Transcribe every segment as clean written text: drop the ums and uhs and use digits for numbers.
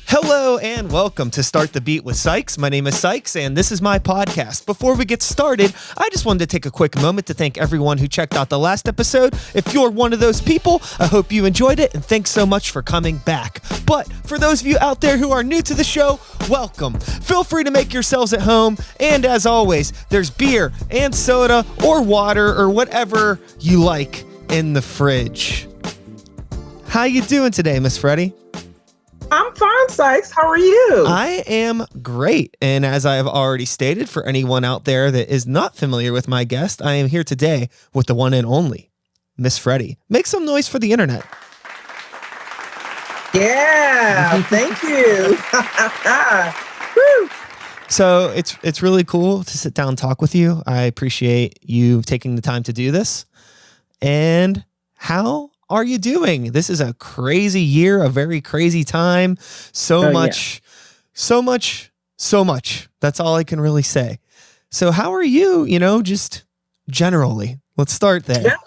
Hello and welcome to Start the Beat with Sykes. My name is Sykes and this is my podcast. Before we get started, I just wanted to take a quick moment to thank everyone who checked out the last episode. If you're one of those people, I hope you enjoyed it and thanks so much for coming back. But for those of you out there who are new to the show, welcome. Feel free to make yourselves at home, and as always, there's beer and soda or water or whatever you like in the fridge. How you doing today, Miss Freddye? I'm fine, Sykes. How are you? I am great. And as I have already stated, for anyone out there that is not familiar with my guest, I am here today with the one and only Miss Freddye. Make some noise for the internet. Yeah, thank you. Woo. So it's really cool to sit down and talk with you. I appreciate you taking the time to do this. And how are you doing? This is a crazy year, a very crazy time. So much. That's all I can really say. So how are you, just generally? Let's start there. Yeah.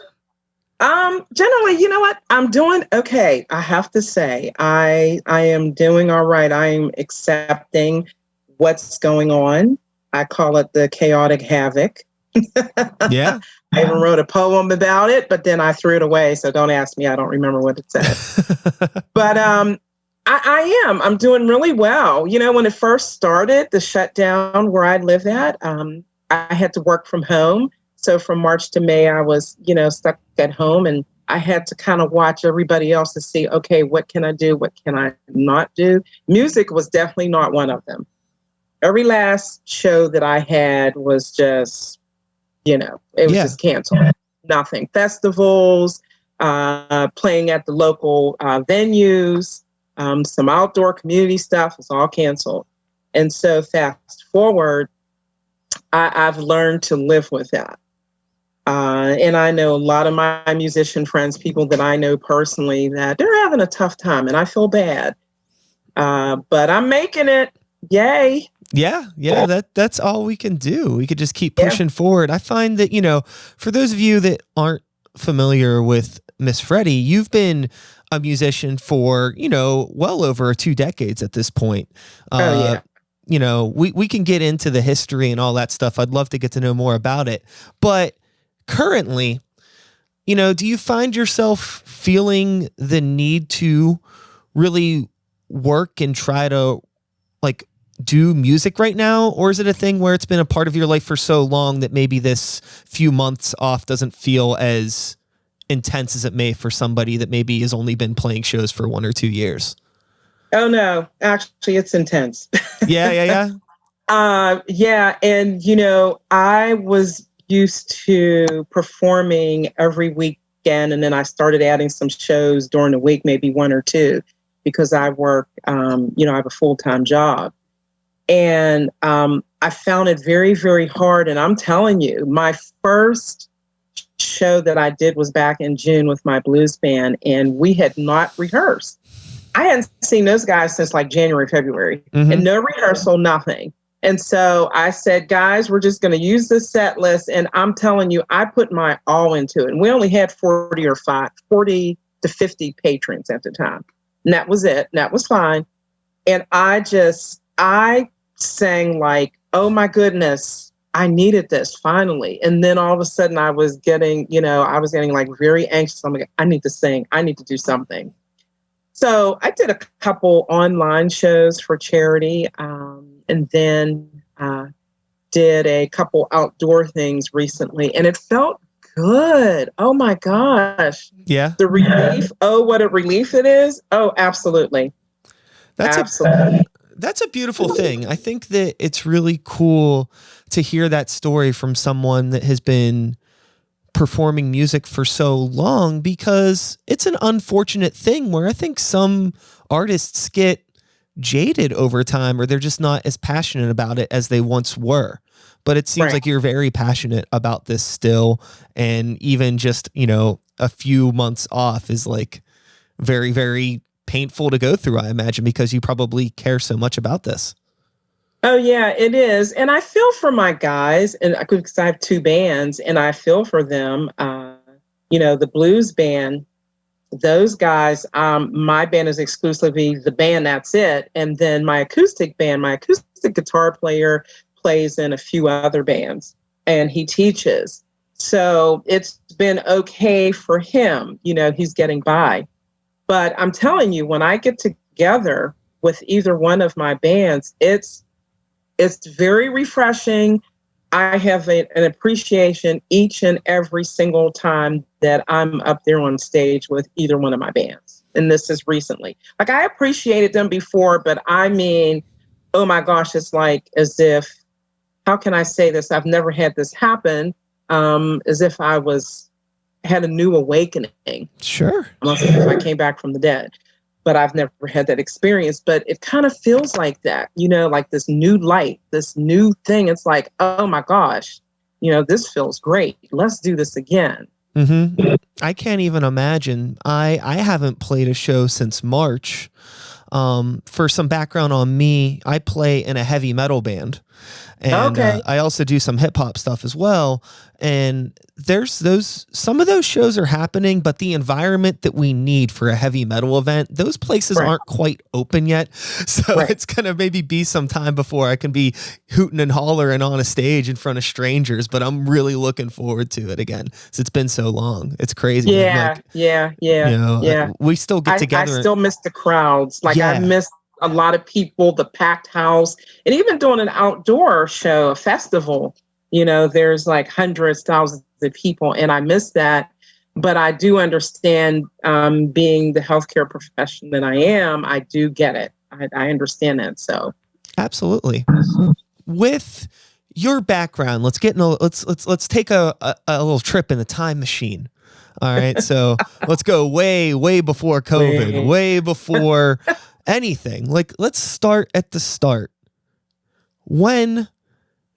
Generally, you know what? I'm doing okay. I have to say, I am doing all right. I am accepting what's going on. I call it the chaotic havoc. Yeah. I even wrote a poem about it, but then I threw it away. So don't ask me. I don't remember what it said. But I'm doing really well. When it first started, the shutdown where I live at, I had to work from home. So from March to May, I was, stuck at home, and I had to kind of watch everybody else to see, okay, what can I do? What can I not do? Music was definitely not one of them. Every last show that I had was just, it was just canceled. Nothing. Festivals, playing at the local venues, some outdoor community stuff was all canceled. And so fast forward, I've learned to live with that. And I know a lot of my musician friends, people that I know personally, that they're having a tough time, and I feel bad. But I'm making it. Yay. Yeah, that's all we can do. We could just keep pushing forward. I find that, for those of you that aren't familiar with Miss Freddye, you've been a musician for, well over 2 decades at this point. We can get into the history and all that stuff. I'd love to get to know more about it. But currently, do you find yourself feeling the need to really work and try to do music right now? Or is it a thing where it's been a part of your life for so long that maybe this few months off doesn't feel as intense as it may for somebody that maybe has only been playing shows for 1 or 2 years? Oh no, actually it's intense. Yeah. And I was used to performing every weekend, and then I started adding some shows during the week, maybe 1 or 2, because I work, I have a full-time job. And I found it very, very hard. And I'm telling you, my first show that I did was back in June with my blues band, and we had not rehearsed. I hadn't seen those guys since January, February, and no rehearsal, nothing. And so I said, guys, we're just going to use this set list. And I'm telling you, I put my all into it. And we only had 40 to 50 patrons at the time. And that was it. And that was fine. And I sang oh my goodness, I needed this finally. And then all of a sudden I was getting very anxious. I'm like, I need to sing. I need to do something. So I did a couple online shows for charity, and then did a couple outdoor things recently, and it felt good. Oh my gosh. Yeah. The relief. Oh, what a relief it is. Oh, absolutely. Absolutely. That's a beautiful thing. I think that it's really cool to hear that story from someone that has been performing music for so long, because it's an unfortunate thing where I think some artists get jaded over time, or they're just not as passionate about it as they once were. But it seems like you're very passionate about this still. And even just, a few months off is very, very painful to go through, I imagine, because you probably care so much about this. Oh, yeah, it is. And I feel for my guys, and because I have 2 bands, and I feel for them. The blues band, those guys, my band is exclusively the band, that's it. And then my acoustic guitar player plays in a few other bands and he teaches. So it's been okay for him. He's getting by. But I'm telling you, when I get together with either one of my bands, it's very refreshing. I have an appreciation each and every single time that I'm up there on stage with either one of my bands. And this is recently. Like, I appreciated them before, but I mean, oh my gosh, it's like as if, how can I say this? I've never had this happen. As if I had a new awakening. Sure. Almost as if I came back from the dead. But I've never had that experience. But it kind of feels like that, like this new light, this new thing. It's like, oh my gosh, this feels great. Let's do this again. Mm-hmm. I can't even imagine. I haven't played a show since March. For some background on me, I play in a heavy metal band. And I also do some hip hop stuff as well. And some of those shows are happening, but the environment that we need for a heavy metal event, those places aren't quite open yet. So it's going to maybe be some time before I can be hooting and hollering on a stage in front of strangers, but I'm really looking forward to it again. It's been so long. It's crazy. Yeah. We still get together. I still miss the crowds. I miss a lot of people, the packed house, and even doing an outdoor show, a festival, there's like hundreds, thousands of people, and I miss that. But I do understand, being the healthcare professional that I am, I do get it. I understand that. So absolutely. With your background, let's take a little trip in the time machine. All right. So let's go way before COVID, way before anything. Like, let's start at the start. When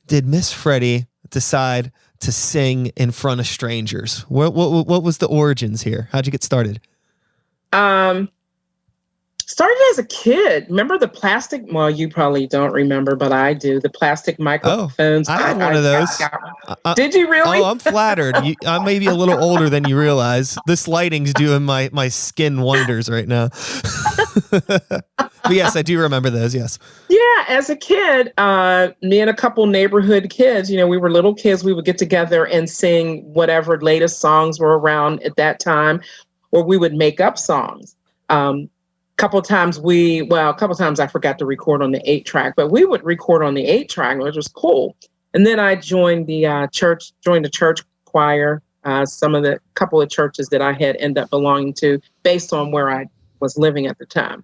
did Miss Freddye decide to sing in front of strangers? What was the origins here? How'd you get started? Started as a kid. Remember the plastic? Well, you probably don't remember, but I do. The plastic microphones. I had one of those. Did you really? Oh, I'm flattered. I may be a little older than you realize. This lighting's doing my skin wonders right now. But yes, I do remember those. Yes. Yeah, as a kid, me and a couple neighborhood kids, we were little kids. We would get together and sing whatever latest songs were around at that time, or we would make up songs. A couple of times I forgot to record on the 8-track, but we would record on the 8-track, which was cool. And then I joined the church choir, couple of churches that I had ended up belonging to based on where I was living at the time.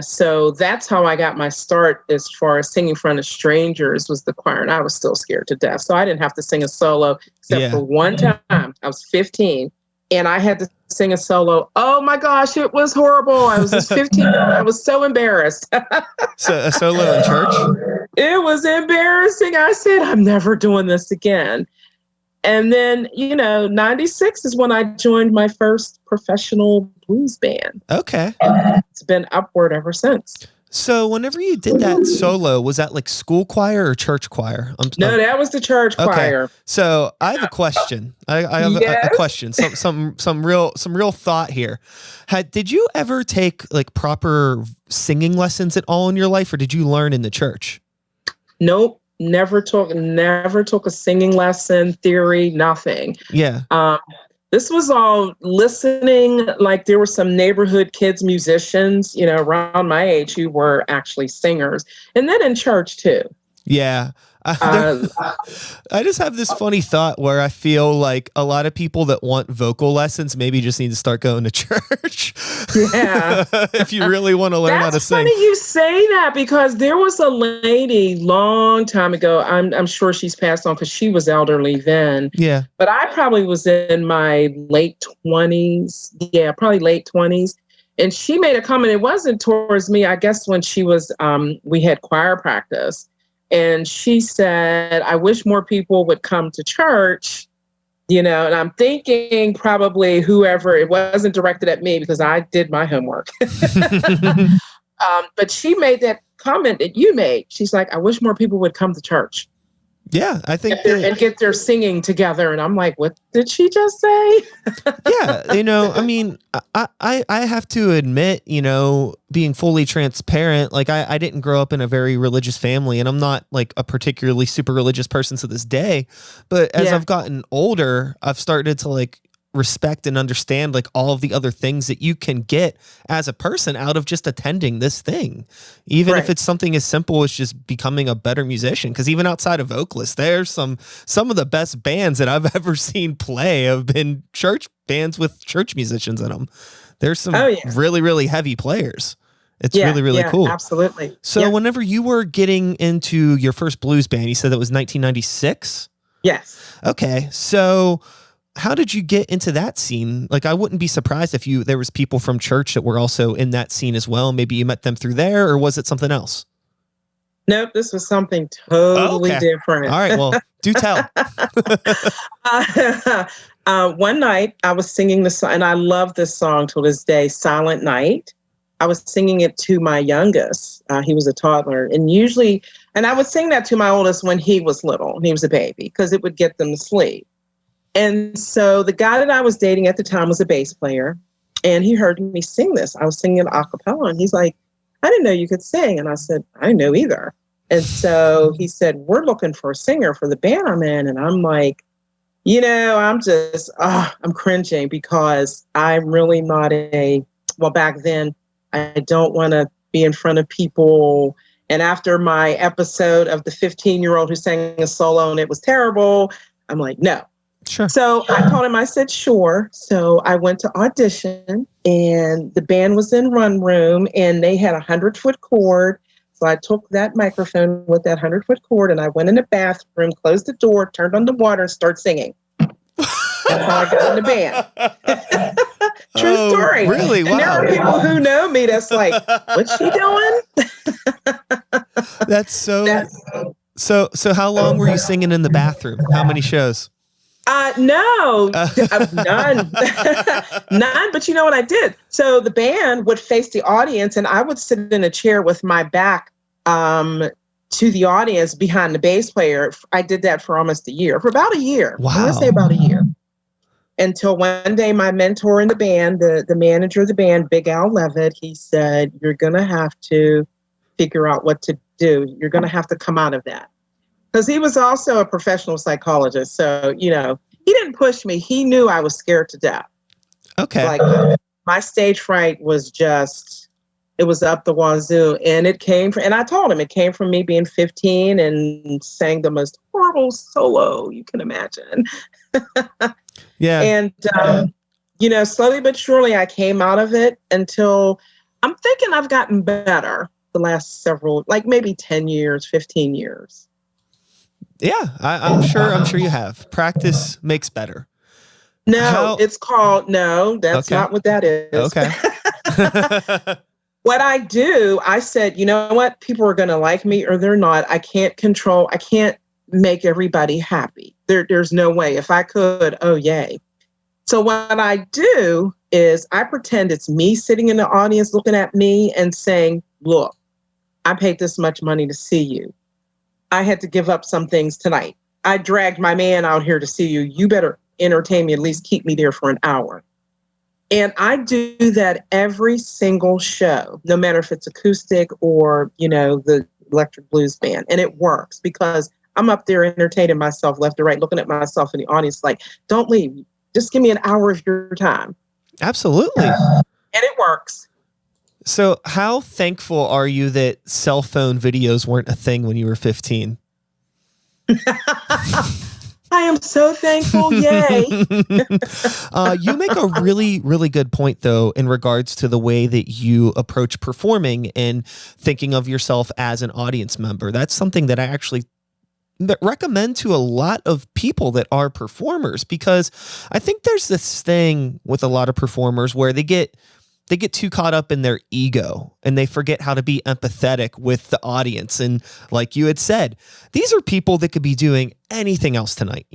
So that's how I got my start as far as singing in front of strangers, was the choir. And I was still scared to death. So I didn't have to sing a solo except for one time. I was 15 and I had to sing a solo. Oh my gosh, it was horrible. I was just 15. I was so embarrassed. So a solo in church? It was embarrassing. I said, I'm never doing this again. And then, 96 is when I joined my first professional blues band. Okay. And it's been upward ever since. So whenever you did that solo, was that like school choir or church choir? No, that was the church choir. So I have a question. I have a question. Some real thought here. Did you ever take like proper singing lessons at all in your life, or did you learn in the church? Nope. Never took a singing lesson, theory, nothing. Yeah. This was all listening. Like, there were some neighborhood kids, musicians, around my age who were actually singers. And then in church too. Yeah. I just have this funny thought where I feel like a lot of people that want vocal lessons maybe just need to start going to church. Yeah. If you really want to learn how to sing. That's funny you say that, because there was a lady long time ago. I'm sure she's passed on because she was elderly then. Yeah. But I probably was in my late 20s. Yeah, probably late 20s. And she made a comment. It wasn't towards me. I guess when she was, we had choir practice. And she said, I wish more people would come to church, and I'm thinking probably whoever, it wasn't directed at me because I did my homework. But she made that comment that you made. She's like, I wish more people would come to church. Yeah, I think and get their singing together. And I'm like, what did she just say? yeah, I mean, I have to admit, being fully transparent, like I didn't grow up in a very religious family, and I'm not like a particularly super religious person to this day. But as I've gotten older, I've started to like respect and understand like all of the other things that you can get as a person out of just attending this thing, even if it's something as simple as just becoming a better musician. Because even outside of vocalists, there's some of the best bands that I've ever seen play have been church bands with church musicians in them. There's some really, really heavy players. It's really, really cool. Absolutely. So whenever you were getting into your first blues band, you said that was 1996? Yes. Okay. So how did you get into that scene? Like, I wouldn't be surprised if there was people from church that were also in that scene as well. Maybe you met them through there, or was it something else? Nope, this was something totally different. All right, well, do tell. One night I was singing the song, and I love this song till this day, Silent Night. I was singing it to my youngest. He was a toddler, and I would sing that to my oldest when he was little, he was a baby, because it would get them to sleep. And so the guy that I was dating at the time was a bass player, and he heard me sing this. I was singing it a cappella, and he's like, I didn't know you could sing. And I said, I didn't know either. And so he said, we're looking for a singer for the band I'm in. And I'm like, I'm just, I'm cringing because I'm really not back then, I don't want to be in front of people. And after my episode of the 15-year-old who sang a solo and it was terrible, I'm like, no. Sure. So I told him, I said, sure. So I went to audition, and the band was in Run Room, and they had 100-foot cord. So I took that microphone with that 100-foot cord, and I went in the bathroom, closed the door, turned on the water, and started singing. That's how I got in the band. True story. Really? Wow. And there are people who know me that's like, what's she doing? That's so how long were you singing in the bathroom? How many shows? No, none, none. But you know what I did? So the band would face the audience, and I would sit in a chair with my back to the audience behind the bass player. I did that for almost a year, for about a year. Wow. I want to say about a year. Until one day, my mentor in the band, the manager of the band, Big Al Levitt, he said, you're going to have to figure out what to do. You're going to have to come out of that. Because he was also a professional psychologist. So, he didn't push me. He knew I was scared to death. Okay. Like, my stage fright was it was up the wazoo. And and I told him it came from me being 15 and sang the most horrible solo you can imagine. Yeah. And, slowly but surely I came out of it until I'm thinking I've gotten better the last several, like maybe 10 years, 15 years. Yeah, I'm sure you have. Practice makes better. No, that's not what that is. Okay. What I do, I said, you know what? People are going to like me or they're not. I can't make everybody happy. There's no way. If I could, oh, yay. So what I do is I pretend it's me sitting in the audience looking at me and saying, look, I paid this much money to see you. I had to give up some things tonight. I dragged my man out here to see you. You better entertain me, at least keep me there for an hour. And I do that every single show, no matter if it's acoustic or, the electric blues band. And it works because I'm up there entertaining myself left and right, looking at myself in the audience like, don't leave. Just give me an hour of your time. Absolutely. And it works. So how thankful are you that cell phone videos weren't a thing when you were 15? I am so thankful. Yay. You make a really, really good point, though, in regards to the way that you approach performing and thinking of yourself as an audience member. That's something that I actually recommend to a lot of people that are performers, because I think there's this thing with a lot of performers where they get too caught up in their ego and they forget how to be empathetic with the audience. And like you had said, these are people that could be doing anything else tonight.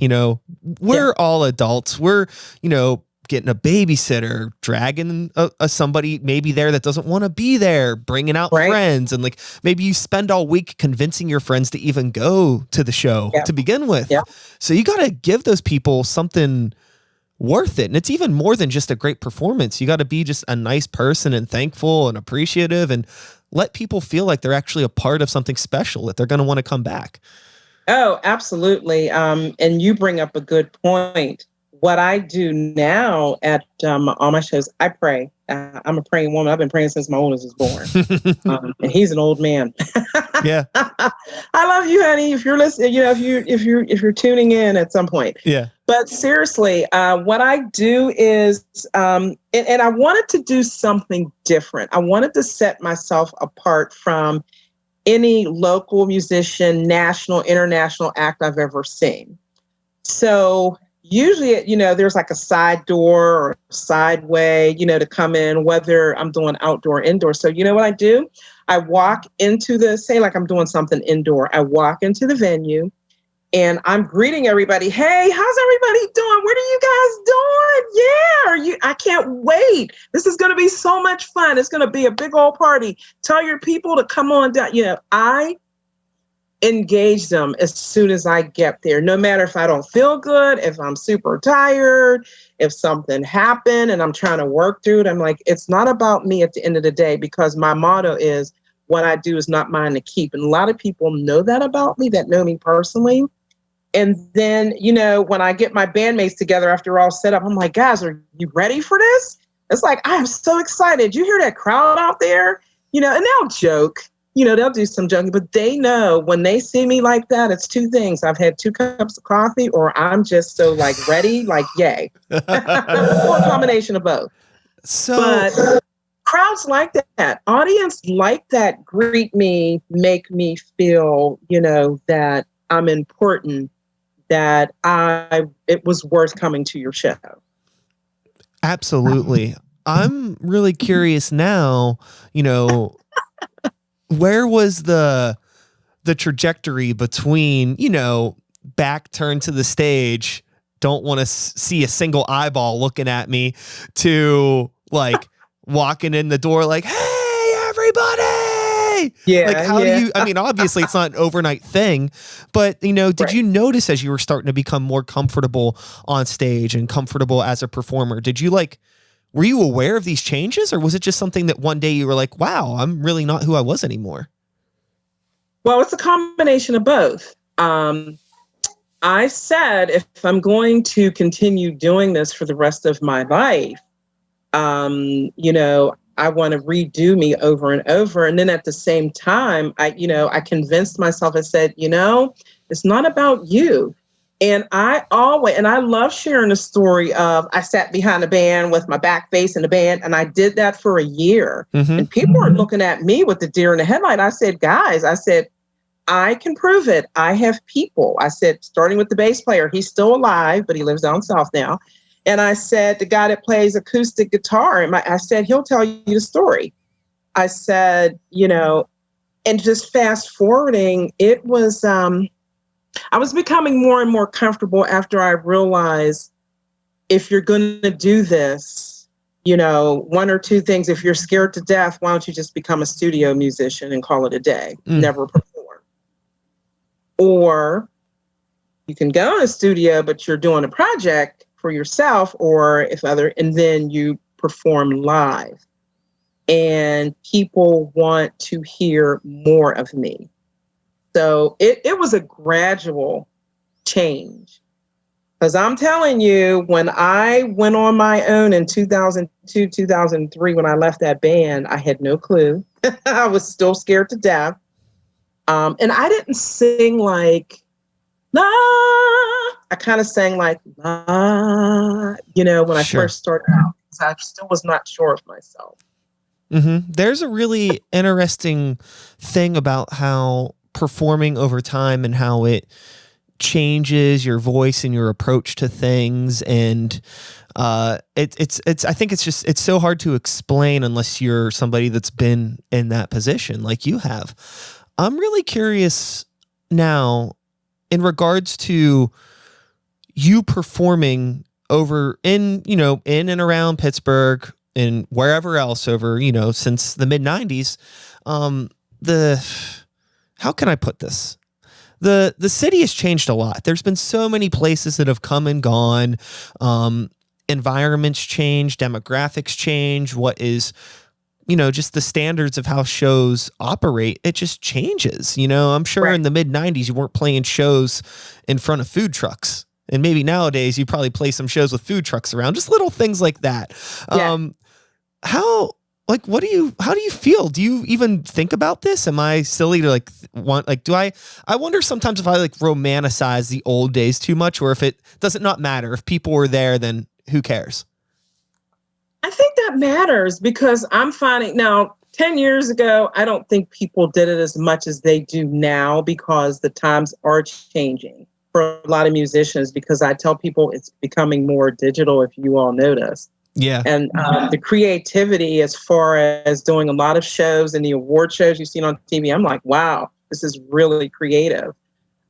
We're all adults. We're, getting a babysitter, dragging somebody maybe there that doesn't want to be there, bringing out friends. And like, maybe you spend all week convincing your friends to even go to the show to begin with. So you got to give those people something worth it. And it's even more than just a great performance. You got to be just a nice person and thankful and appreciative and let people feel like they're actually a part of something special, that they're going to want to come back. Oh, absolutely. And you bring up a good point. What I do now at all my shows, I pray. I'm a praying woman. I've been praying since my oldest was born, and he's an old man. Yeah, I love you, honey. If you're listening, if you're tuning in at some point. Yeah. But seriously, what I do is, and I wanted to do something different. I wanted to set myself apart from any local musician, national, international act I've ever seen. So usually, there's like a side door or a side way, to come in, whether I'm doing outdoor or indoor. So you know what I do? I walk into say like I'm doing something indoor. I walk into the venue and I'm greeting everybody. Hey, how's everybody doing? What are you guys doing? Yeah, I can't wait. This is going to be so much fun. It's going to be a big old party. Tell your people to come on down. I engage them as soon as I get there, no matter if I don't feel good, if I'm super tired, if something happened and I'm trying to work through it. I'm like, it's not about me at the end of the day, because my motto is what I do is not mine to keep. And a lot of people know that about me, that know me personally. And then, when I get my bandmates together after we're all set up, I'm like, guys, are you ready for this? It's like, I am so excited. You hear that crowd out there? And they'll joke, they'll do some joking, but they know when they see me like that, it's two things. I've had 2 cups of coffee, or I'm just so like ready, like, yay. Or a combination of both. But crowds like that, audience like that, greet me, make me feel, that I'm important, that it was worth coming to your show. Absolutely. I'm really curious now, where was the trajectory between, back turned to the stage, don't want to see a single eyeball looking at me, to like walking in the door like, hey, everybody. Yeah. Like, how do you, obviously it's not an overnight thing, but, did you notice as you were starting to become more comfortable on stage and comfortable as a performer, were you aware of these changes, or was it just something that one day you were like, wow, I'm really not who I was anymore? Well, it's a combination of both. I said, if I'm going to continue doing this for the rest of my life, I want to redo me over and over. And then at the same time, I convinced myself, I said, it's not about you. And I love sharing the story of, I sat behind the band with my back facing the band, and I did that for a year. Mm-hmm. And people were looking at me with the deer in the headlight. I said, guys, I can prove it. I have people. I said, starting with the bass player, he's still alive, but he lives down south now. And I said, the guy that plays acoustic guitar, I said, he'll tell you the story. I said, and just fast forwarding, it was, I was becoming more and more comfortable after I realized, if you're going to do this, one or two things. If you're scared to death, why don't you just become a studio musician and call it a day? Never perform. Or you can go in a studio, but you're doing a project for yourself, and then you perform live. And people want to hear more of me. So it was a gradual change. Because I'm telling you, when I went on my own in 2002, 2003, when I left that band, I had no clue. I was still scared to death. And I didn't sing like, la. I kind of sang like, la, when I first started out. I still was not sure of myself. Mm-hmm. There's a really interesting thing about how performing over time and how it changes your voice and your approach to things. And I think it's so hard to explain unless you're somebody that's been in that position like you have. I'm really curious now in regards to you performing over in and around Pittsburgh and wherever else over, since the mid 90s, how can I put this? The city has changed a lot. There's been so many places that have come and gone. Environments change, demographics change. What is, just the standards of how shows operate, it just changes. I'm sure in the mid 90s, you weren't playing shows in front of food trucks. And maybe nowadays you probably play some shows with food trucks around, just little things like that. Yeah. How do you feel? Do you even think about this? Am I silly to I wonder sometimes if I romanticize the old days too much, or if it does it not matter if people were there, then who cares? I think that matters because I'm finding now 10 years ago, I don't think people did it as much as they do now because the times are changing for a lot of musicians, because I tell people it's becoming more digital, if you all notice. Yeah. And the creativity as far as doing a lot of shows and the award shows you've seen on TV, I'm like, wow, this is really creative.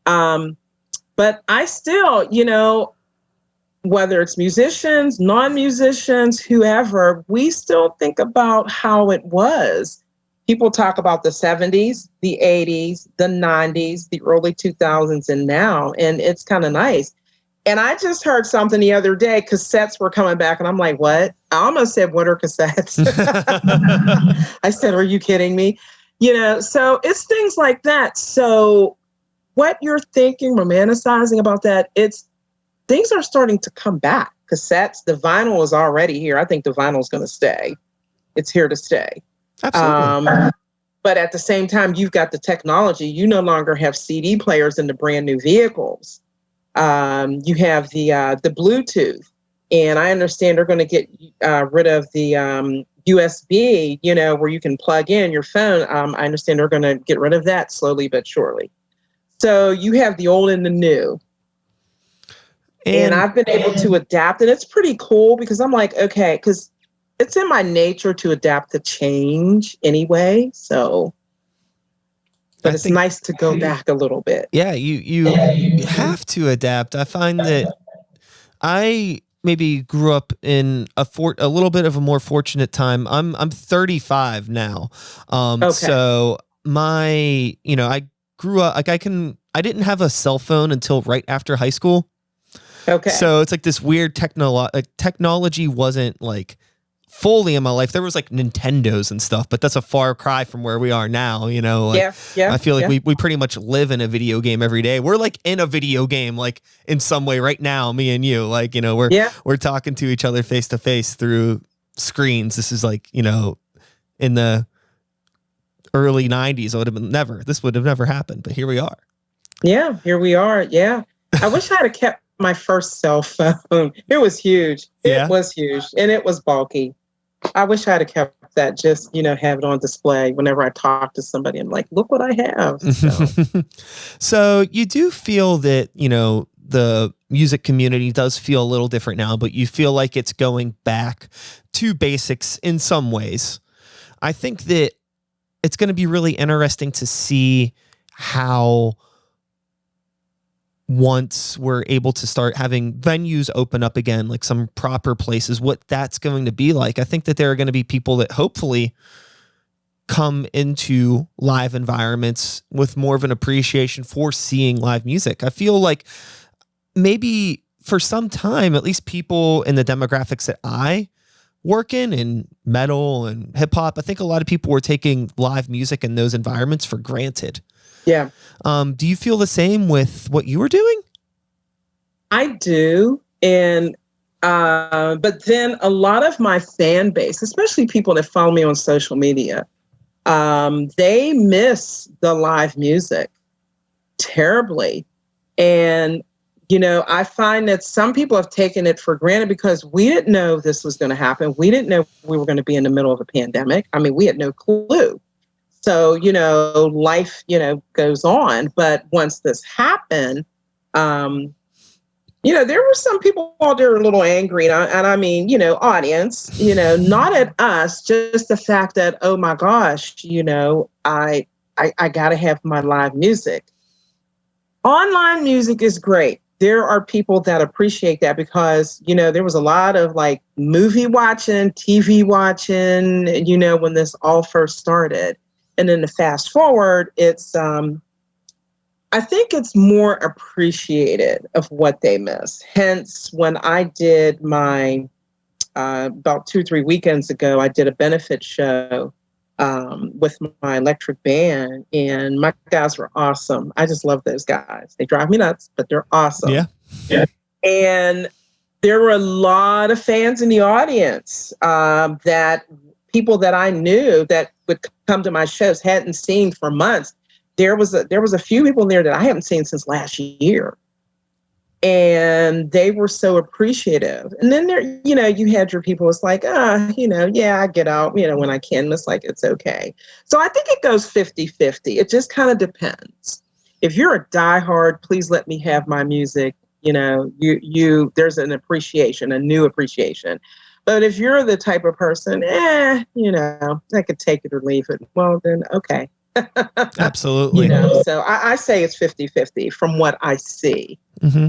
But I still, whether it's musicians, non-musicians, whoever, we still think about how it was. People talk about the 70s, the 80s, the 90s, the early 2000s, and now, and it's kind of nice. And I just heard something the other day, cassettes were coming back, and I'm like, what? I almost said, what are cassettes? I said, are you kidding me? So it's things like that. So what you're thinking, romanticizing about that, things are starting to come back. Cassettes, the vinyl is already here. I think the vinyl is going to stay. It's here to stay. Absolutely. But at the same time, you've got the technology. You no longer have CD players in the brand new vehicles. You have the Bluetooth, and I understand they're going to get rid of the USB, where you can plug in your phone. I understand they're going to get rid of that slowly but surely. So you have the old and the new. And I've been able to adapt, and it's pretty cool because I'm like, okay, because it's in my nature to adapt to change anyway. So, but it's nice to go back a little bit. Yeah, you have to adapt. I find that I maybe grew up in a little bit of a more fortunate time. I'm 35 now. Okay. So I grew up I didn't have a cell phone until right after high school. Okay. So it's like this weird technology wasn't fully in my life. There was Nintendos and stuff, but that's a far cry from where we are now. Yeah. I feel like we pretty much live in a video game every day. We're in a video game, in some way right now, me and you, we're talking to each other face to face through screens. This is in the early 90s, this would have never happened, but here we are. Yeah, here we are. Yeah. I wish I had kept my first cell phone. It was huge. It was huge, and it was bulky. I wish I had kept that, just, have it on display whenever I talk to somebody. I'm like, look what I have. So you do feel that, the music community does feel a little different now, but you feel like it's going back to basics in some ways. I think that it's going to be really interesting to see how, once we're able to start having venues open up again, some proper places, what that's going to be like. I think that there are going to be people that hopefully come into live environments with more of an appreciation for seeing live music. I feel like maybe for some time, at least people in the demographics that I work in metal and hip hop, I think a lot of people were taking live music in those environments for granted. Yeah. Do you feel the same with what you were doing? I do. And, but then a lot of my fan base, especially people that follow me on social media, they miss the live music terribly. And, I find that some people have taken it for granted because we didn't know this was going to happen. We didn't know we were going to be in the middle of a pandemic. I mean, we had no clue. So, life, goes on. But once this happened, there were some people out there a little angry. And I mean, audience, not at us, just the fact that, oh, my gosh, I got to have my live music. Online music is great. there are people that appreciate that because, there was a lot of like movie watching, TV watching, when this all first started. And then to fast forward, it's, I think it's more appreciated of what they miss. Hence, when I did my, about 2 or 3 weekends ago, I did a benefit show with my electric band, and my guys were awesome. I just love those guys. They drive me nuts, but they're awesome. Yeah. And there were a lot of fans in the audience that people that I knew that would come to my shows hadn't seen for months. There was a few people there that I haven't seen since last year. And they were so appreciative. And then there, you had your people, it's like, yeah, I get out, when I can. It's like, it's okay. So I think it goes 50-50. It just kind of depends. If you're a diehard, please let me have my music. There's an appreciation, a new appreciation. But if you're the type of person, I could take it or leave it. Well, then, okay. Absolutely. So I say it's 50-50 from what I see. Mm-hmm.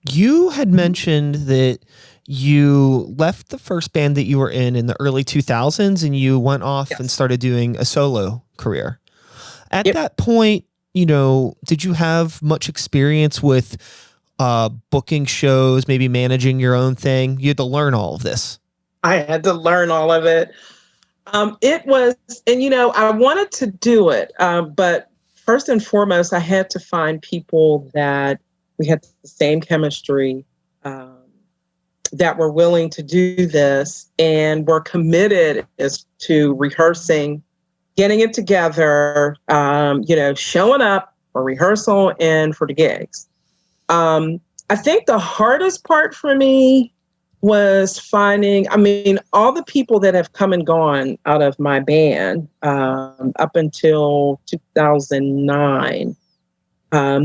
You had mentioned that you left the first band that you were in the early 2000s and you went off and started doing a solo career. At that point, did you have much experience with booking shows, maybe managing your own thing? You had to learn all of this. I had to learn all of it. It was, and I wanted to do it, but first and foremost, I had to find people that we had the same chemistry, that were willing to do this and were committed as to rehearsing, getting it together, showing up for rehearsal and for the gigs. I think the hardest part for me was finding, all the people that have come and gone out of my band up until 2009,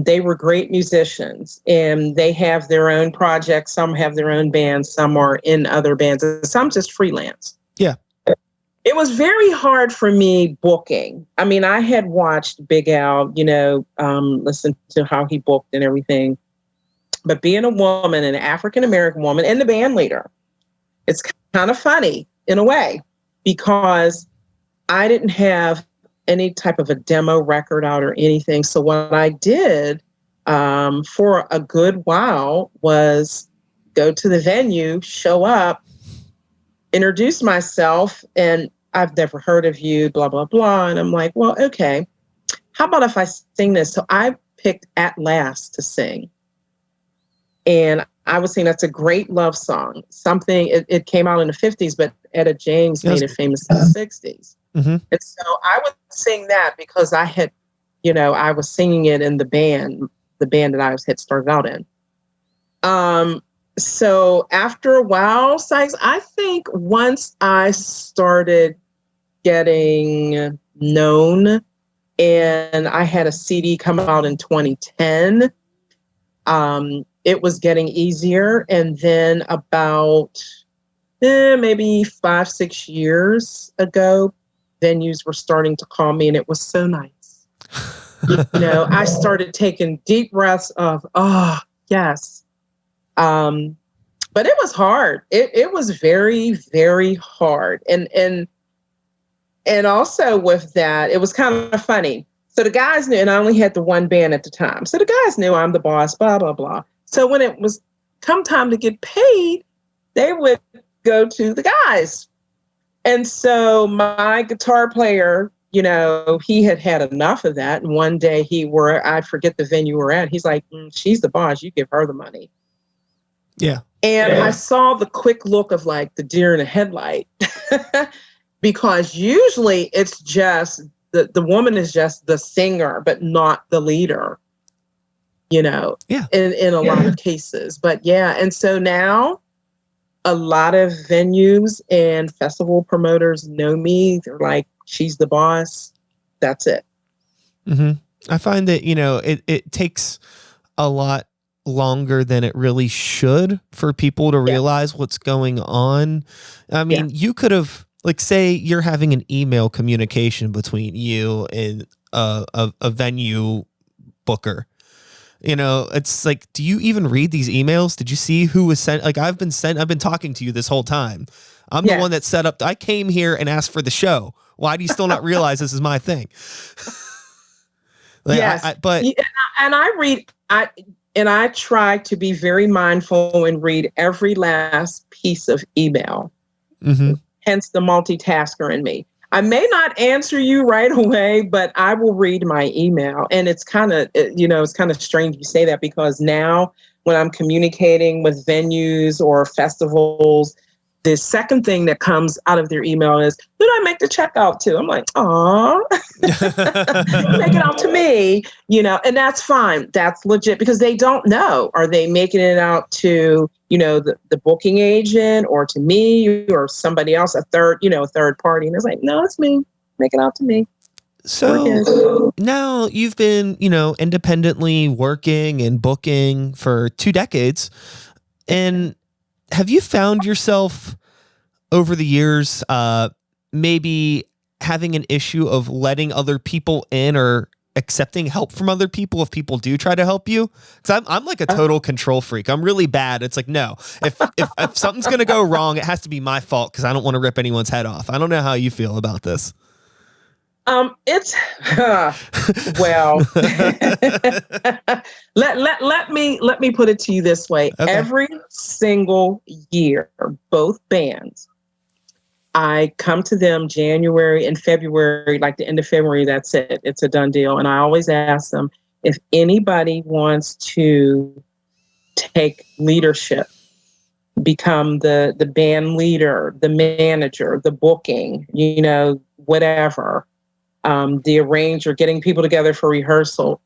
they were great musicians and they have their own projects. Some have their own bands, some are in other bands, and some just freelance. Yeah. It was very hard for me booking. I had watched Big Al, listen to how he booked and everything. But being a woman, an African-American woman, and the band leader, it's kind of funny in a way because I didn't have any type of a demo record out or anything. So what I did for a good while was go to the venue, show up, introduce myself, and I've never heard of you, blah, blah, blah. And I'm like, well, okay, how about if I sing this? So I picked At Last to sing. And I was saying that's a great love song. It came out in the 50s, but Etta James made it famous in the 60s. Mm-hmm. And so I would sing that because I had, I was singing it in the band that I had started out in. So after a while, Sykes, I think once I started getting known and I had a CD come out in 2010, it was getting easier. And then about maybe 5-6 years ago, venues were starting to call me, and it was so nice. I started taking deep breaths of, oh, yes. But it was hard. It was very, very hard. And also with that, it was kind of funny. So the guys knew, and I only had the one band at the time. So the guys knew I'm the boss, blah, blah, blah. So when it was come time to get paid, they would go to the guys. And so my guitar player, he had enough of that. And one day I forget the venue we're at. He's like, she's the boss. You give her the money. Yeah. And I saw the quick look of like the deer in a headlight because usually it's just the woman is just the singer, but not the leader, in a lot of cases. But yeah. And so now a lot of venues and festival promoters know me. They're like, she's the boss. That's it. Mm-hmm. I find that, it takes a lot longer than it really should for people to realize what's going on. You could have, like, say you're having an email communication between you and a venue booker. It's like, do you even read these emails? Did you see who was sent? Like, I've been talking to you this whole time. I'm the one that set up. I came here and asked for the show. Why do you still not realize this is my thing? Like, yes. I try to be very mindful and read every last piece of email. Mm-hmm. Hence the multitasker in me. I may not answer you right away, but I will read my email. And it's kind of, it's kind of strange you say that, because now when I'm communicating with venues or festivals, the second thing that comes out of their email is, who do I make the check out to? I'm like, aw, make it out to me, and that's fine. That's legit, because they don't know. Are they making it out to, the booking agent, or to me, or somebody else, a third party? And it's like, no, it's me. Make it out to me. So now you've been, independently working and booking for 2 decades. And have you found yourself over the years maybe having an issue of letting other people in, or accepting help from other people if people do try to help you? Because I'm like a total control freak. I'm really bad. It's like, no, if something's going to go wrong, it has to be my fault, because I don't want to rip anyone's head off. I don't know how you feel about this. It's well. let me put it to you this way. Okay. Every single year, both bands, I come to them January and February, like the end of February. That's it. It's a done deal. And I always ask them if anybody wants to take leadership, become the band leader, the manager, the booking, whatever. The arranger, getting people together for rehearsal.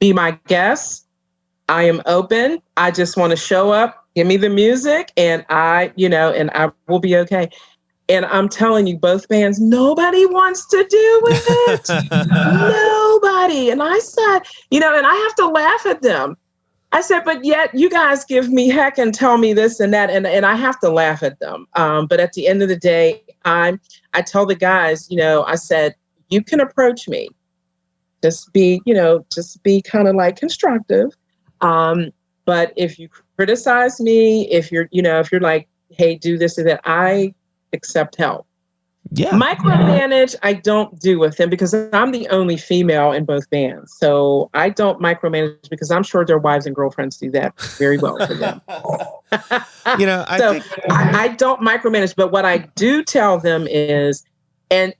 Be my guest. I am open. I just want to show up, give me the music, and I will be okay. And I'm telling you, both bands, nobody wants to do it. Nobody. And I said, and I have to laugh at them. I said, but yet you guys give me heck and tell me this and that. And I have to laugh at them. But at the end of the day, I tell the guys, I said, you can approach me. Just be kind of like constructive. But if you criticize me, if you're like, hey, do this or that, I accept help. Yeah. Micromanage, I don't do with them, because I'm the only female in both bands. So I don't micromanage, because I'm sure their wives and girlfriends do that very well for them. I don't micromanage, but what I do tell them is, and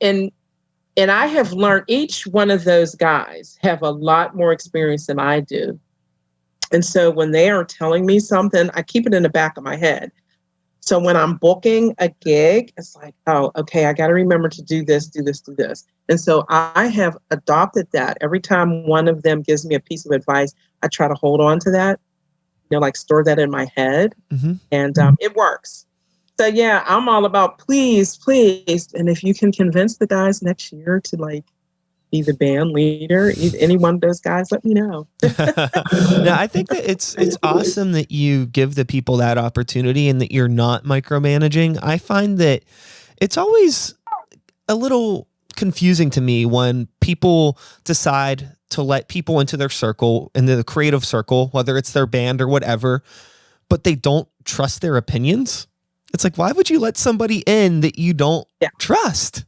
I have learned, each one of those guys have a lot more experience than I do. And so when they are telling me something, I keep it in the back of my head. So when I'm booking a gig, it's like, oh, okay, I got to remember to do this, do this, do this. And so I have adopted that. Every time one of them gives me a piece of advice, I try to hold on to that, like store that in my head. Mm-hmm. And it works. So yeah, I'm all about please. And if you can convince the guys next year to like be the band leader, any one of those guys, let me know. No, I think that it's awesome that you give the people that opportunity and that you're not micromanaging. I find that it's always a little confusing to me when people decide to let people into their circle, into the creative circle, whether it's their band or whatever, but they don't trust their opinions. It's like, why would you let somebody in that you don't trust?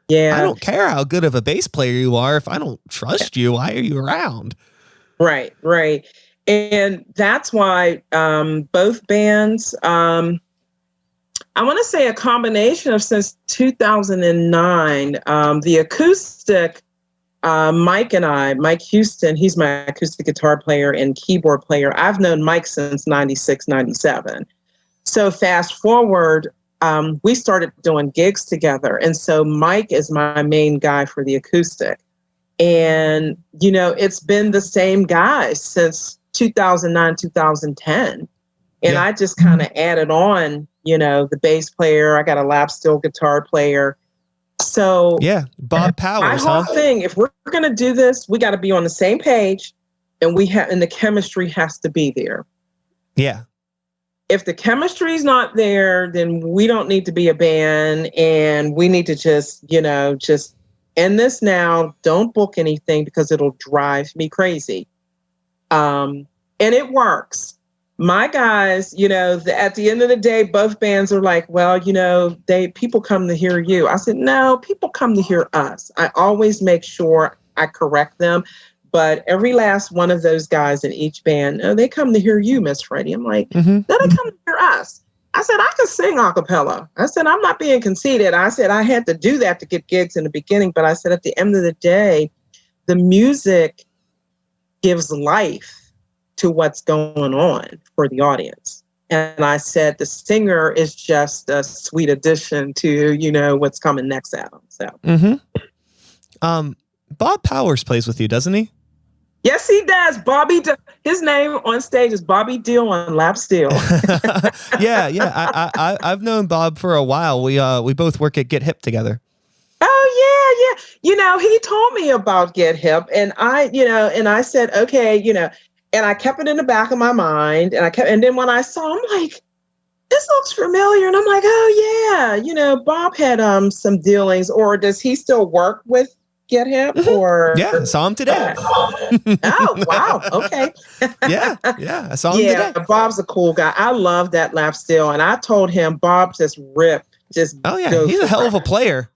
Yeah. I don't care how good of a bass player you are. If I don't trust you, why are you around? Right. And that's why both bands, I want to say a combination of since 2009, the acoustic, Mike Houston, he's my acoustic guitar player and keyboard player. I've known Mike since 96, 97. So fast forward, we started doing gigs together. And so Mike is my main guy for the acoustic. And, it's been the same guy since 2009, 2010. And I just kind of added on, the bass player. I got a lap steel guitar player. So Bob Powers, my whole thing, if we're going to do this, we got to be on the same page, and and the chemistry has to be there. Yeah. If the chemistry is not there, then we don't need to be a band, and we need to just end this now. Don't book anything, because it'll drive me crazy. And it works. My guys, at the end of the day, both bands are like, well, people come to hear you. I said, no, people come to hear us. I always make sure I correct them. But every last one of those guys in each band, they come to hear you, Miss Freddye. I'm like, no, they come to hear us. I said, I can sing a cappella. I said, I'm not being conceited. I said, I had to do that to get gigs in the beginning. But I said, at the end of the day, the music gives life to what's going on for the audience. And I said, the singer is just a sweet addition to, what's coming next at them. So, Bob Powers plays with you, doesn't he? Yes, he does. His name on stage is Bobby Deal on lap steel. Yeah. I've known Bob for a while. We both work at Get Hip together. Oh yeah. He told me about Get Hip, and I said, okay, and I kept it in the back of my mind, and then when I saw him, I'm like, this looks familiar, and I'm like, oh yeah, Bob had some dealings, or does he still work with Get Hip? Or yeah, I saw him today. Oh wow, okay. yeah, I saw him today. Bob's a cool guy. I love that lap steel, and I told him, Bob, just rip, just oh yeah, he's a hell of a player.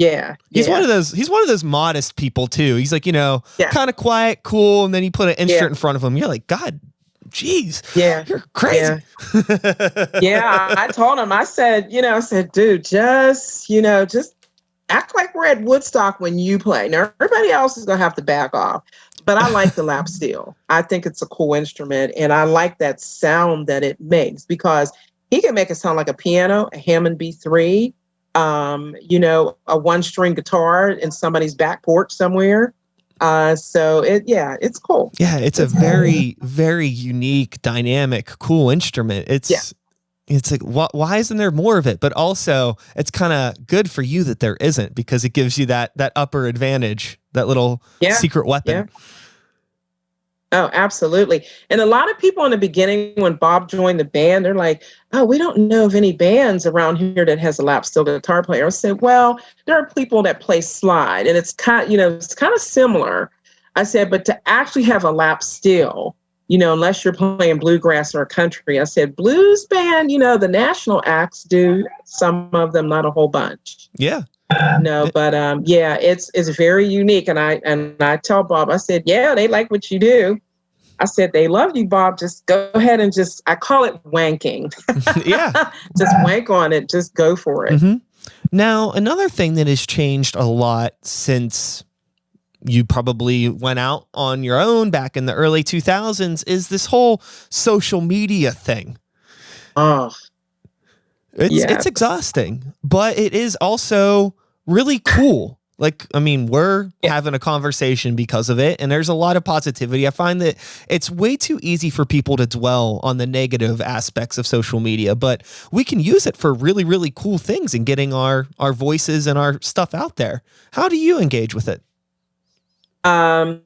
Yeah. He's one of those modest people too. He's like, kind of quiet, cool. And then you put an instrument in front of him. You're like, God, geez. Yeah. You're crazy. Yeah. I told him, I said, dude, just act like we're at Woodstock when you play. Now, everybody else is going to have to back off. But I like the lap steel. I think it's a cool instrument. And I like that sound that it makes, because he can make it sound like a piano, a Hammond B3, a one-string guitar in somebody's back porch somewhere. So it's cool. Yeah, it's a very, very unique, dynamic, cool instrument. It's like, why isn't there more of it? But also, it's kind of good for you that there isn't, because it gives you that upper advantage, that little secret weapon. Yeah. Oh, absolutely. And a lot of people in the beginning, when Bob joined the band, they're like, oh, we don't know of any bands around here that has a lap steel guitar player. I said, well, there are people that play slide, and it's kind of similar. I said, but to actually have a lap steel, unless you're playing bluegrass or country, I said, blues band, the national acts do, some of them, not a whole bunch. Yeah. No, but it's very unique. And I tell Bob, I said, yeah, they like what you do. I said, they love you, Bob. Just go ahead and I call it wanking. Yeah. Just wank on it. Just go for it. Mm-hmm. Now, another thing that has changed a lot since you probably went out on your own back in the early 2000s is this whole social media thing. Oh, it's exhausting, but it is also really cool. Like, I mean, we're having a conversation because of it, and there's a lot of positivity. I find that it's way too easy for people to dwell on the negative aspects of social media, but we can use it for really, really cool things and getting our voices and our stuff out there. How do you engage with it? I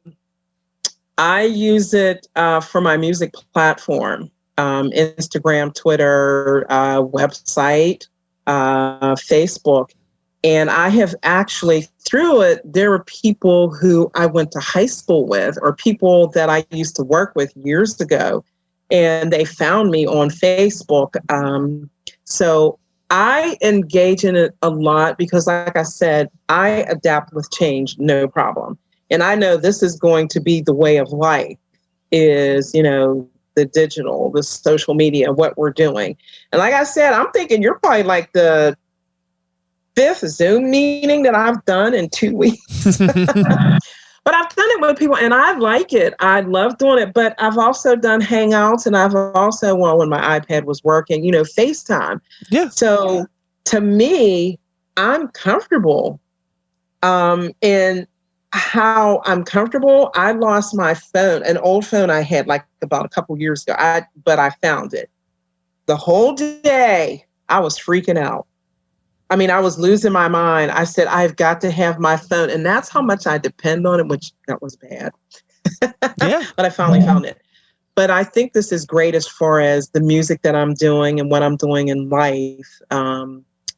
use it for my music platform, Instagram, Twitter, website, Facebook. And I have actually, through it, there were people who I went to high school with, or people that I used to work with years ago, and they found me on Facebook. So I engage in it a lot because, like I said, I adapt with change, no problem. And I know this is going to be the way of life, is, the digital, the social media, what we're doing. And like I said, I'm thinking you're probably like the 5th Zoom meeting that I've done in 2 weeks. But I've done it with people, and I like it. I love doing it. But I've also done Hangouts, and I've also, when my iPad was working, FaceTime. Yeah. So to me, I'm comfortable. And how I'm comfortable, I lost my phone, an old phone I had like about a couple years ago. But I found it. The whole day I was freaking out. I mean, I was losing my mind. I said, I've got to have my phone. And that's how much I depend on it, which that was bad. Yeah. But I finally found it. But I think this is great as far as the music that I'm doing and what I'm doing in life.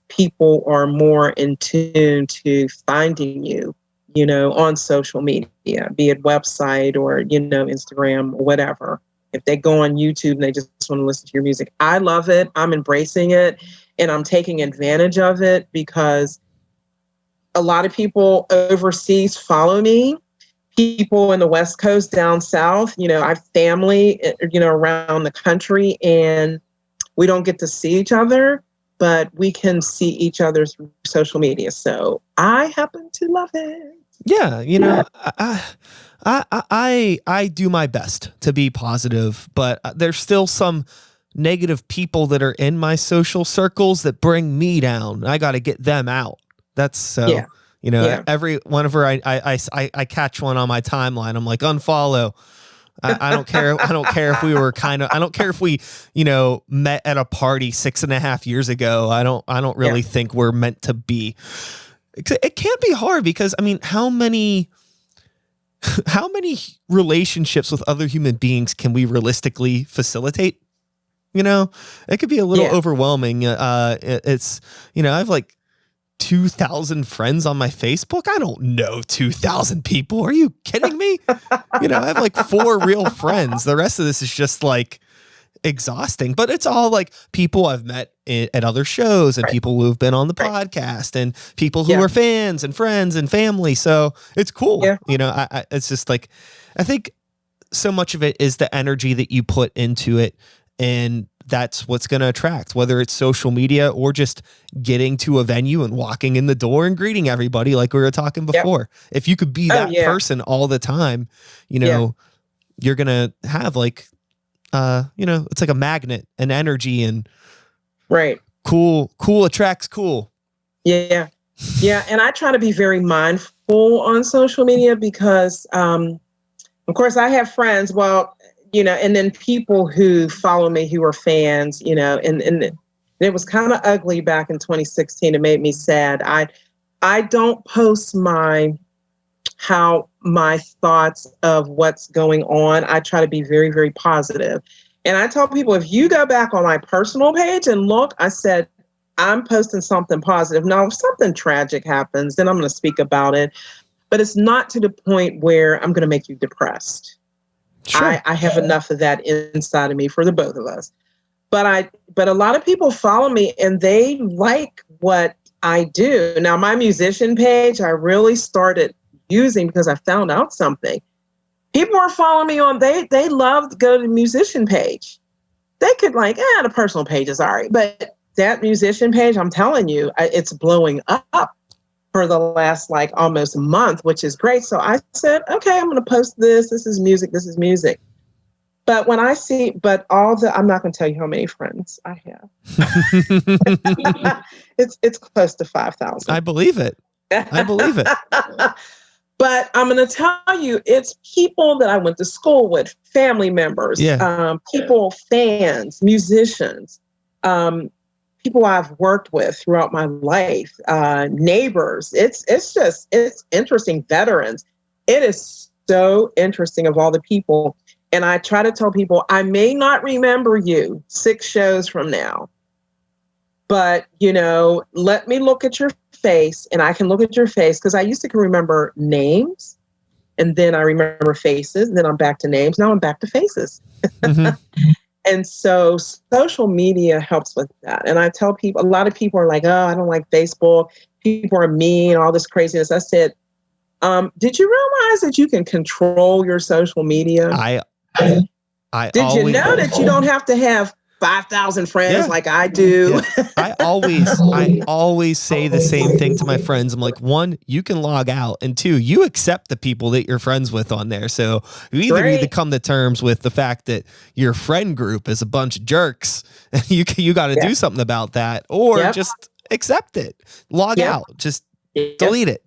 People are more in tune to finding you on social media, be it website or, Instagram or whatever. If they go on YouTube and they just want to listen to your music, I love it. I'm embracing it and I'm taking advantage of it because a lot of people overseas follow me. People in the West Coast, down south, I have family, around the country, and we don't get to see each other, but we can see each other's social media. So I happen to love it. Yeah, I do my best to be positive, but there's still some negative people that are in my social circles that bring me down. I got to get them out. That's so, whenever I catch one on my timeline, I'm like, unfollow. I don't care. I don't care if we were I don't care if we, met at a party 6.5 years ago. I don't really think we're meant to be. It can't be hard because how many relationships with other human beings can we realistically facilitate? It could be a little overwhelming. It's, I have like 2,000 friends on my Facebook. I don't know 2,000 people. Are you kidding me? I have like 4 real friends. The rest of this is just like exhausting, but it's all like people I've met at other shows and people who have been on the podcast and people who are fans and friends and family. So it's cool. It's just like, I think so much of it is the energy that you put into it. And that's what's going to attract, whether it's social media or just getting to a venue and walking in the door and greeting everybody like we were talking before. If you could be that person all the time, you're going to have like, it's like a magnet and energy and cool attracts cool. Yeah. And I try to be very mindful on social media because, of course I have friends, and then people who follow me who are fans, and it was kind of ugly back in 2016. It made me sad. I don't post my thoughts of what's going on. I try to be very, very positive. And I tell people, if you go back on my personal page and look, I said, I'm posting something positive. Now, if something tragic happens, then I'm going to speak about it. But it's not to the point where I'm going to make you depressed. Sure. I have enough of that inside of me for the both of us. But a lot of people follow me and they like what I do. Now, my musician page, I really started using because I found out something. People are following me on, they love to go to the musician page. They could the personal page is all right. But that musician page, I'm telling you, it's blowing up for the last almost a month, which is great. So I said, okay, I'm going to post this. This is music. But when I see, I'm not going to tell you how many friends I have. It's close to 5,000. I believe it. But I'm going to tell you, it's people that I went to school with, family members, people, fans, musicians, people I've worked with throughout my life, neighbors. It's interesting. Veterans. It is so interesting of all the people. And I try to tell people, I may not remember you 6 shows from now, but, let me look at your face and I can look at your face because I used to remember names and then I remember faces and then I'm back to names. Now I'm back to faces. Mm-hmm. And so social media helps with that. And I tell people, a lot of people are like, oh, I don't like Facebook. People are mean, all this craziness. I said, did you realize that you can control your social media? Did you know that you don't have to have 5,000 friends like I do? Yeah. I always say the same thing to my friends. I'm like, 1, you can log out, and 2, you accept the people that you're friends with on there. So you either need to come to terms with the fact that your friend group is a bunch of jerks, and you got to do something about that, or just accept it. Log out. Just delete it.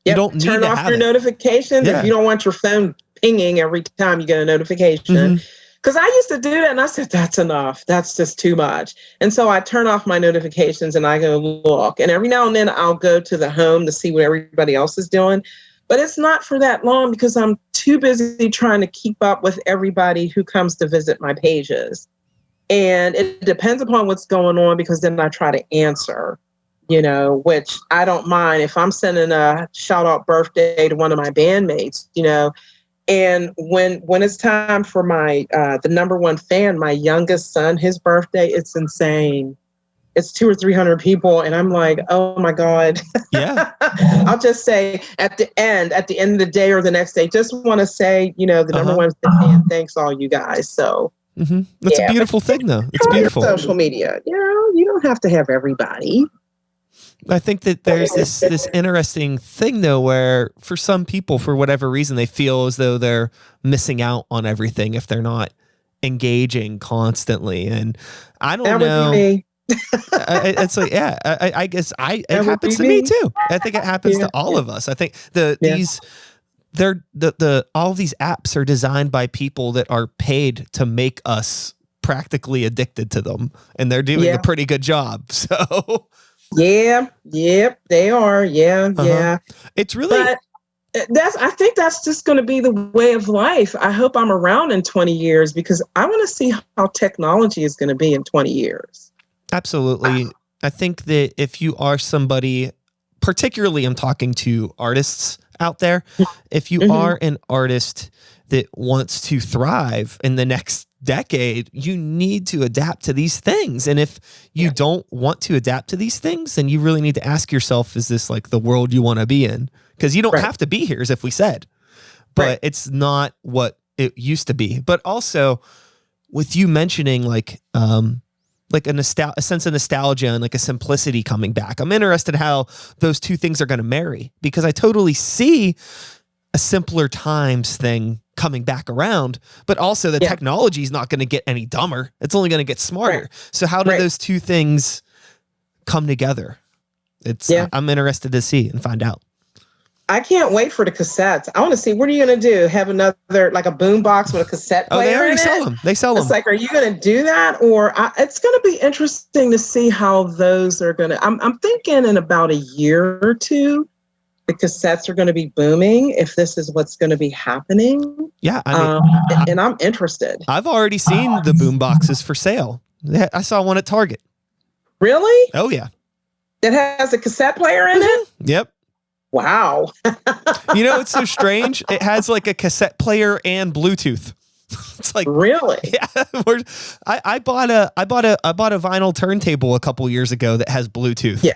You don't need turn to off have your it. notifications if you don't want your phone pinging every time you get a notification. Mm-hmm. Because I used to do that and I said, that's enough. That's just too much. And so I turn off my notifications and I go look. And every now and then I'll go to the home to see what everybody else is doing. But it's not for that long because I'm too busy trying to keep up with everybody who comes to visit my pages. And it depends upon what's going on because then I try to answer. which I don't mind if I'm sending a shout out birthday to one of my bandmates, and when it's time for my the number one fan, my youngest son, his birthday, it's insane. It's 200 or 300 people, and I'm like, oh my God. Yeah. I'll just say at the end of the day or the next day, just want to say, the number one fan, thanks all you guys. So that's a beautiful thing, though. It's beautiful. Social media, you don't have to have everybody. I think that there's this interesting thing, though, where for some people, for whatever reason, they feel as though they're missing out on everything if they're not engaging constantly. And I don't know. Would be me. It's like, I guess it happens to me too. I think it happens to all of us. I think all these apps are designed by people that are paid to make us practically addicted to them, and they're doing a pretty good job. So they are. Yeah. It's really. But I think that's just going to be the way of life. I hope I'm around in 20 years because I want to see how technology is going to be in 20 years. Absolutely. I think that if you are somebody, particularly I'm talking to artists out there, if you are an artist that wants to thrive in the next decade, you need to adapt to these things. And if you don't want to adapt to these things, then you really need to ask yourself, is this like the world you want to be in? Because you don't have to be here, as if we said, but it's not what it used to be. But also with you mentioning like a sense of nostalgia and like a simplicity coming back. I'm interested how those two things are going to marry, because I totally see a simpler times thing coming back around, but also the technology is not going to get any dumber. It's only going to get smarter. Right. So how do those two things come together? I'm interested to see and find out. I can't wait for the cassettes. I want to see, what are you going to do? Have another, like a boom box with a cassette player? Oh, they already sell them. They sell them. It's like, are you going to do that? Or it's going to be interesting to see how those are going to, I'm thinking in about a year or two, the cassettes are going to be booming if this is what's going to be happening. Yeah. And I'm interested. I've already seen the boom boxes for sale. I saw one at Target. Really? Oh, yeah. It has a cassette player in it? Yep. Wow. It's so strange. It has like a cassette player and Bluetooth. It's like, really? Yeah. I bought a vinyl turntable a couple years ago that has Bluetooth. Yeah.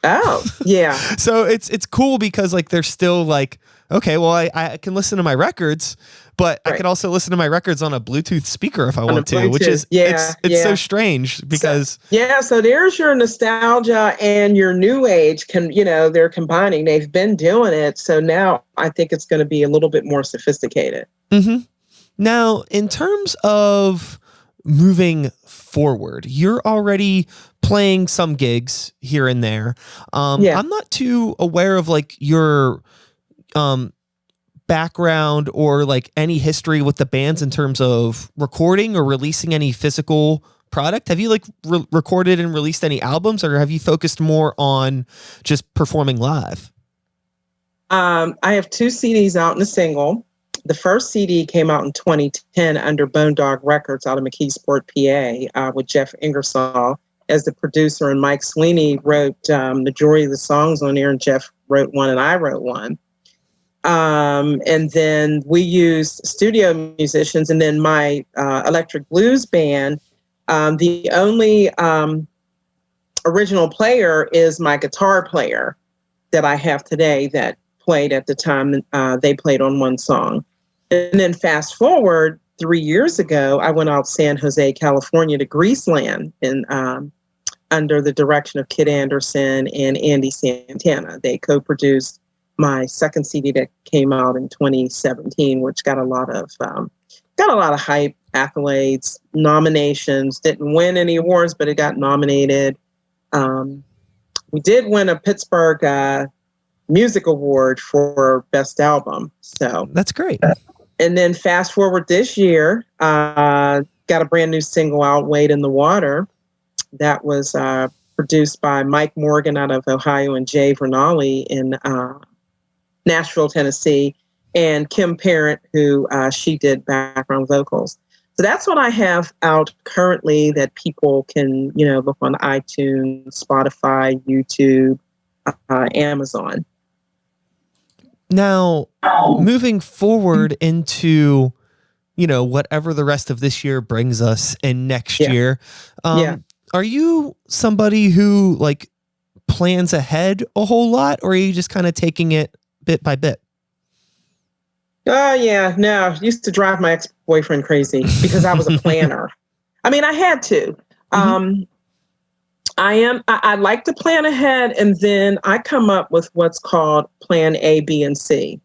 Oh, yeah. So it's cool because like they're still like, okay, well I can listen to my records, but I can also listen to my records on a Bluetooth speaker if I want to, which is it's so strange because so there's your nostalgia and your new age they're combining. They've been doing it, so now I think it's going to be a little bit more sophisticated. Now, in terms of moving forward, you're already playing some gigs here and there. I'm not too aware of like your background or like any history with the bands in terms of recording or releasing any physical product. Have you like recorded and released any albums, or have you focused more on just performing live? I have 2 CDs out and a single. The first CD came out in 2010 under Bone Dog Records out of McKeesport, PA, with Jeff Ingersoll as the producer, and Mike Sweeney wrote majority of the songs on there, and Jeff wrote one and I wrote one. And then we used studio musicians, and then my electric blues band, the only original player is my guitar player that I have today that played at the time. They played on one song. And then fast forward 3 years ago, I went out San Jose, California to Greaseland under the direction of Kid Anderson and Andy Santana. They co-produced my second CD that came out in 2017, which got a lot of hype, accolades, nominations. Didn't win any awards, but it got nominated. We did win a Pittsburgh Music Award for Best Album. So that's great. And then fast forward this year, got a brand new single out, Wade in the Water. That was produced by Mike Morgan out of Ohio and Jay Vernali in Nashville, Tennessee, and Kim Parent, who she did background vocals. So that's what I have out currently that people can, look on iTunes, Spotify, YouTube, Amazon. Now, moving forward into, whatever the rest of this year brings us and next year, are you somebody who like plans ahead a whole lot, or are you just kind of taking it bit by bit? Oh, yeah. No, used to drive my ex-boyfriend crazy because I was a planner. I mean, I had to. I like to plan ahead, and then I come up with what's called plan A, B, and C.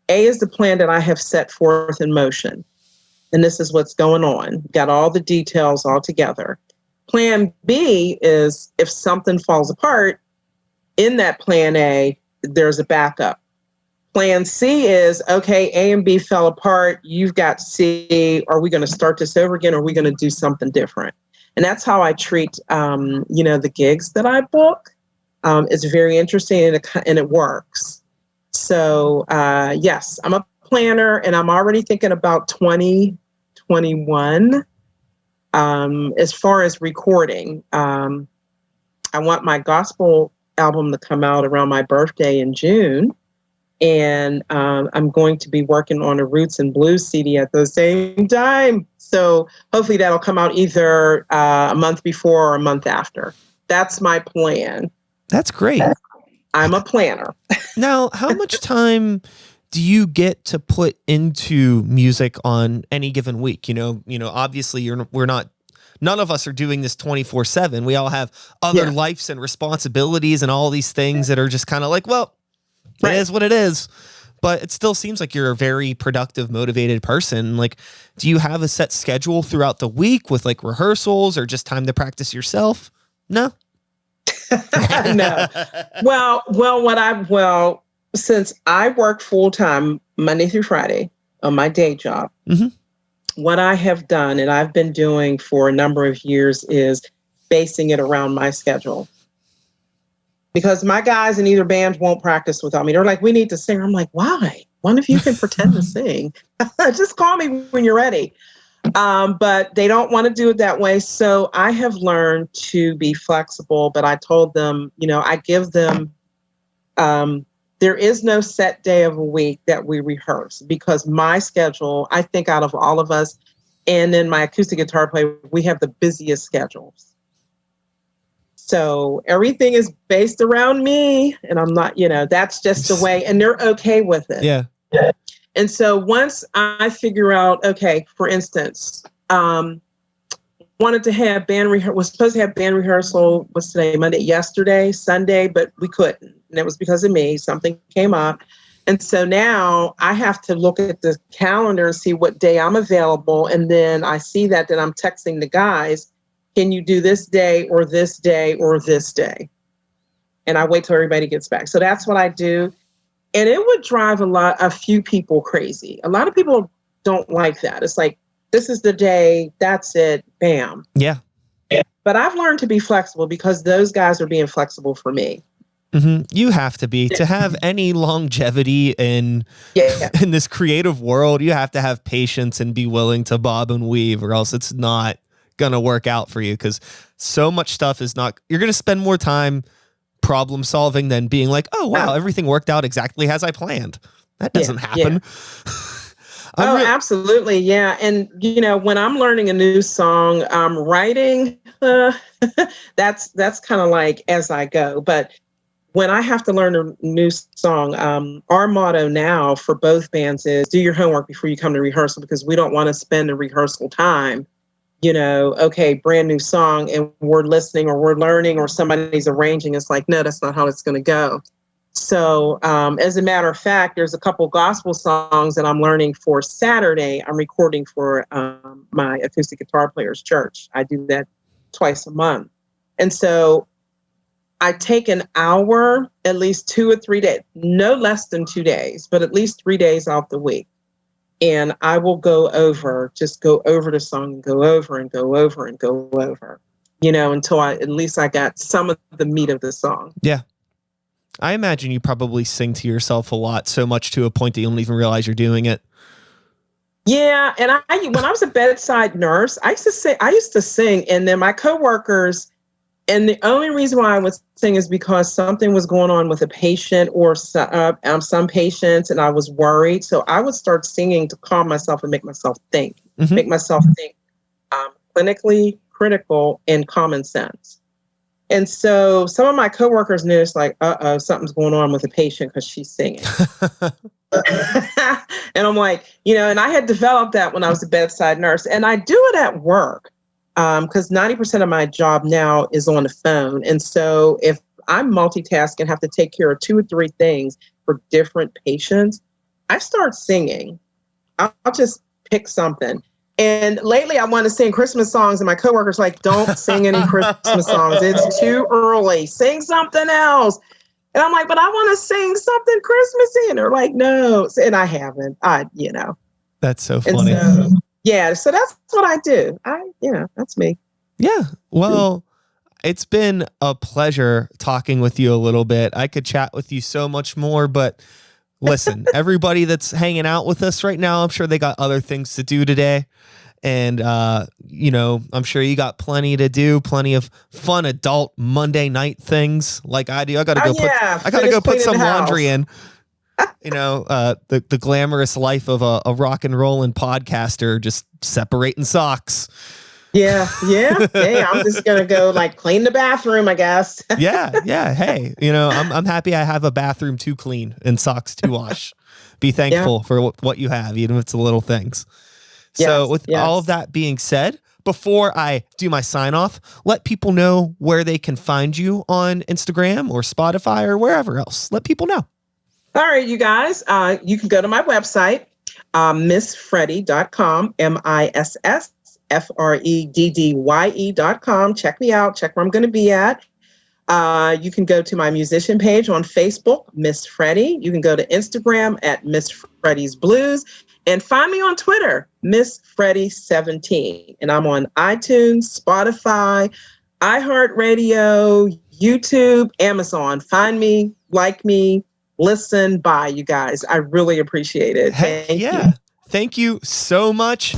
A is the plan that I have set forth in motion. And this is what's going on. Got all the details all together. Plan B is if something falls apart in that plan A, there's a backup. Plan C is, okay, A and B fell apart. You've got C. Are we going to start this over again? Or are we going to do something different? And that's how I treat, the gigs that I book. It's very interesting and it works. So, yes, I'm a planner and I'm already thinking about 2021. As far as recording, I want my gospel album to come out around my birthday in June. And I'm going to be working on a Roots and Blues CD at the same time. So hopefully that'll come out either a month before or a month after. That's my plan. That's great. I'm a planner. Now, how much time do you get to put into music on any given week? Obviously none of us are doing this 24/7. We all have other lives and responsibilities and all these things that are just kind of like, well, it is what it is. But it still seems like you're a very productive, motivated person. Like, do you have a set schedule throughout the week with like rehearsals or just time to practice yourself? No. No. Well, since I work full time Monday through Friday on my day job, what I have done and I've been doing for a number of years is basing it around my schedule. Because my guys in either band won't practice without me. They're like, we need to sing. I'm like, why? One of you can pretend to sing. Just call me when you're ready. But they don't want to do it that way. So I have learned to be flexible. But I told them, I give them, there is no set day of a week that we rehearse because my schedule, I think out of all of us, and then my acoustic guitar player, we have the busiest schedules. So everything is based around me and I'm not, that's just the way, and they're okay with it. Yeah. And so once I figure out, okay, for instance, wanted to have was supposed to have band rehearsal, what's today, Sunday, but we couldn't. And it was because of me, something came up. And so now I have to look at the calendar and see what day I'm available. And then I see that I'm texting the guys, can you do this day or this day or this day? And I wait till everybody gets back. So that's what I do. And it would drive a few people crazy. A lot of people don't like that. It's like, this is the day, that's it, bam. Yeah. But I've learned to be flexible because those guys are being flexible for me. You have to be to have any longevity in this creative world. You have to have patience and be willing to bob and weave, or else it's not gonna work out for you, because so much stuff is not, you're gonna spend more time problem solving than being like, oh wow, everything worked out exactly as I planned. That doesn't happen. Absolutely. Yeah. And when I'm learning a new song, writing, that's kind of like as I go. But when I have to learn a new song, our motto now for both bands is do your homework before you come to rehearsal, because we don't want to spend the rehearsal time okay, brand new song and we're listening or we're learning or somebody's arranging. It's like, no, that's not how it's going to go. So as a matter of fact, there's a couple gospel songs that I'm learning for Saturday. I'm recording for my acoustic guitar player's church. I do that twice a month. And so I take an hour, at least 2 or 3 days, no less than 2 days, but at least 3 days off the week. And I will go over the song and go over and go over and go over, until at least I got some of the meat of the song. Yeah. I imagine you probably sing to yourself a lot, so much to a point that you don't even realize you're doing it. Yeah, and when I was a bedside nurse, I used to sing, and then my coworkers, and the only reason why I would sing is because something was going on with a patient or some patients, and I was worried. So I would start singing to calm myself and make myself think, clinically critical and common sense. And so some of my coworkers noticed, like, something's going on with a patient because she's singing. And I'm like, and I had developed that when I was a bedside nurse, and I do it at work because 90% of my job now is on the phone. And so if I'm multitasking, have to take care of 2 or 3 things for different patients, I start singing. I'll just pick something. And lately I want to sing Christmas songs, and my coworkers like, don't sing any Christmas songs. It's too early. Sing something else. And I'm like, but I want to sing something Christmassy. And they're like, no. And I haven't. That's so funny. So that's what I do. That's me. Yeah. Well, it's been a pleasure talking with you a little bit. I could chat with you so much more, but listen, everybody that's hanging out with us right now, I'm sure they got other things to do today. And, I'm sure you got plenty to do, plenty of fun adult Monday night things like I do. I got to go put some laundry in, the glamorous life of a rock and rollin' podcaster, just separating socks. Yeah. Hey, I'm just going to go clean the bathroom, I guess. Yeah. Hey, I'm happy I have a bathroom to clean and socks to wash. Be thankful for what you have, even if it's the little things. So with all of that being said, before I do my sign off, let people know where they can find you on Instagram or Spotify or wherever else. Let people know. All right, you guys, you can go to my website, missfreddye.com, MISSFREDDYE.com. Check me out. Check where I'm going to be at. You can go to my musician page on Facebook, Miss Freddye. You can go to Instagram at Miss Freddie's Blues. And find me on Twitter, Miss Freddye 17. And I'm on iTunes, Spotify, iHeartRadio, YouTube, Amazon. Find me, like me, listen, bye, you guys. I really appreciate it. Thank you. Thank you so much.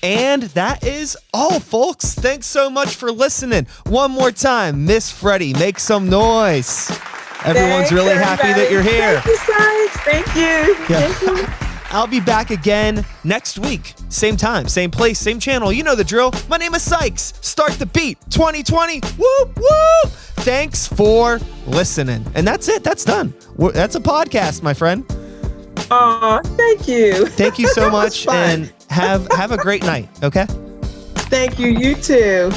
And that is all, folks. Thanks so much for listening. One more time, Miss Freddye, make some noise. Everyone's really happy that you're here. Thank you, Sykes. Thank you. Yeah. Thank you. I'll be back again next week. Same time, same place, same channel. You know the drill. My name is Sykes. Start the beat. 2020. Woo, woo. Thanks for listening. And that's it. That's done. That's a podcast, my friend. Thank you. Thank you so much. And have a great night. Okay? Thank you. You too.